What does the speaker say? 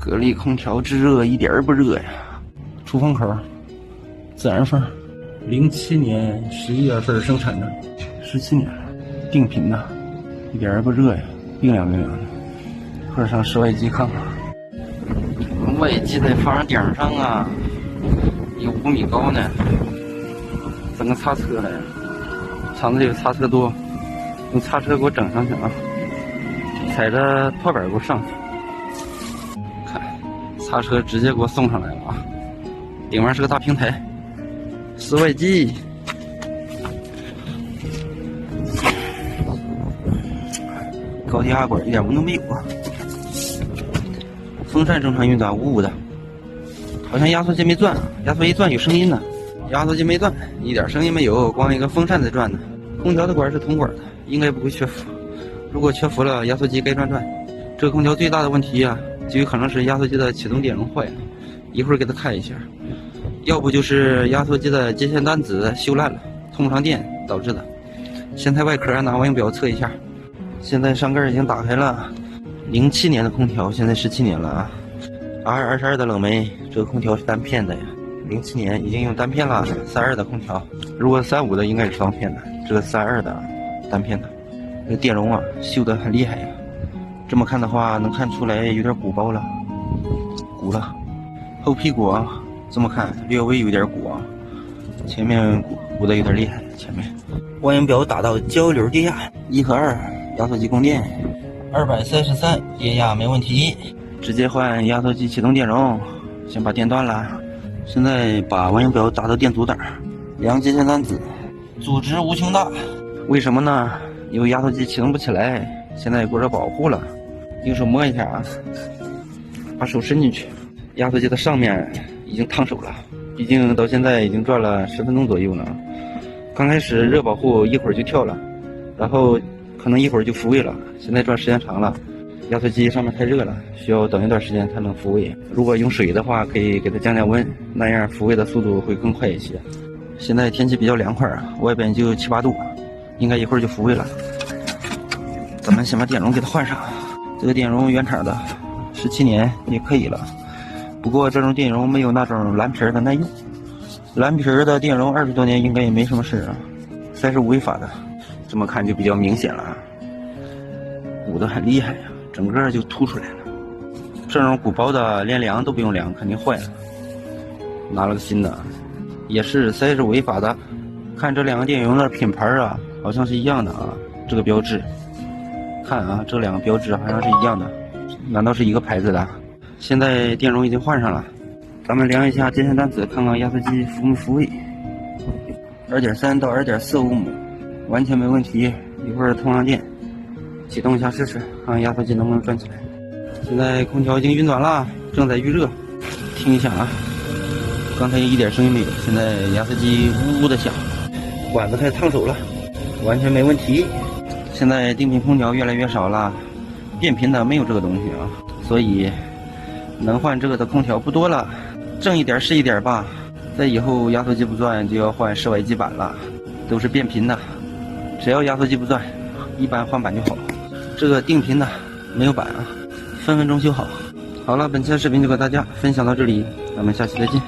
格力空调制热一点儿不热呀。出风口，自然风，07年11月份生产的，17年，定频的，一点儿不热呀，冰凉冰凉的。或者上室外机看看，外机在房顶上啊，有5米高呢。整个擦车了呀，厂子里有擦车多，用擦车给我整上去啊，踩着拖板给我上去。看，擦车直接给我送上来了啊！顶面是个大平台，室外机，高低压管一点温度没有啊。风扇正常运转，呜呜的，好像压缩机没转啊，压缩一转有声音呢。压缩机没转，一点声音没有，光一个风扇在转呢。空调的管是铜管的，应该不会缺氟。如果缺氟了，压缩机该转。这个空调最大的问题啊，就有可能是压缩机的启动电容坏了，一会儿给它看一下。要不就是压缩机的接线单子锈烂了，通不上电导致的。先拆外壳，拿望远表测一下。现在上盖已经打开了，07年的空调，现在17年了啊。R22的冷媒，这个空调是单片的呀。07年已经用单片了，32的空调，如果35的应该是双片的，这个32的单片的，这个电容啊锈得很厉害呀。这么看的话，能看出来有点鼓包了，鼓了。后屁股啊，这么看略微有点鼓啊，前面鼓得有点厉害。前面望远表打到交流电压1和2，压缩机供电233，电压没问题，直接换压缩机启动电容，先把电断了。现在把望远表打到电阻档，量接线单子，阻值无穷大。为什么呢？因为压缩机启动不起来，现在过热保护了。用手摸一下啊，把手伸进去，压缩机的上面已经烫手了，毕竟到现在已经转了10分钟左右了。刚开始热保护一会儿就跳了，然后可能一会儿就复位了，现在转时间长了。压缩机上面太热了，需要等一段时间才能复位。如果用水的话，可以给它降温，那样复位的速度会更快一些。现在天气比较凉快啊，外边就7、8度，应该一会儿就复位了。咱们先把电容给它换上，这个电容原厂的，17年也可以了。不过这种电容没有那种蓝皮的耐用，蓝皮的电容20多年应该也没什么事啊。35违法的，这么看就比较明显了，鼓得很厉害呀。整个就凸出来了，这种鼓包的连量都不用量，肯定坏了。拿了个新的，也是30违法的。看这两个电容的品牌啊，好像是一样的啊。这个标志，看啊，这两个标志好像是一样的，难道是一个牌子的？现在电容已经换上了，咱们量一下接线单子，看看压缩机复没复位。2.3到2.4欧姆，完全没问题。一会儿通上电。启动一下试试，看看压缩机能不能转起来。现在空调已经运转了，正在预热。听一下啊，刚才一点声音没有，现在压缩机呜呜的响，管子开始烫手了，完全没问题。现在定频空调越来越少了，变频的没有这个东西啊，所以能换这个的空调不多了，挣一点是一点吧。在以后压缩机不转就要换室外机板了，都是变频的，只要压缩机不转，一般换板就好。这个定频的没有板啊，分分钟修好。好了，本期的视频就给大家分享到这里，咱们下期再见。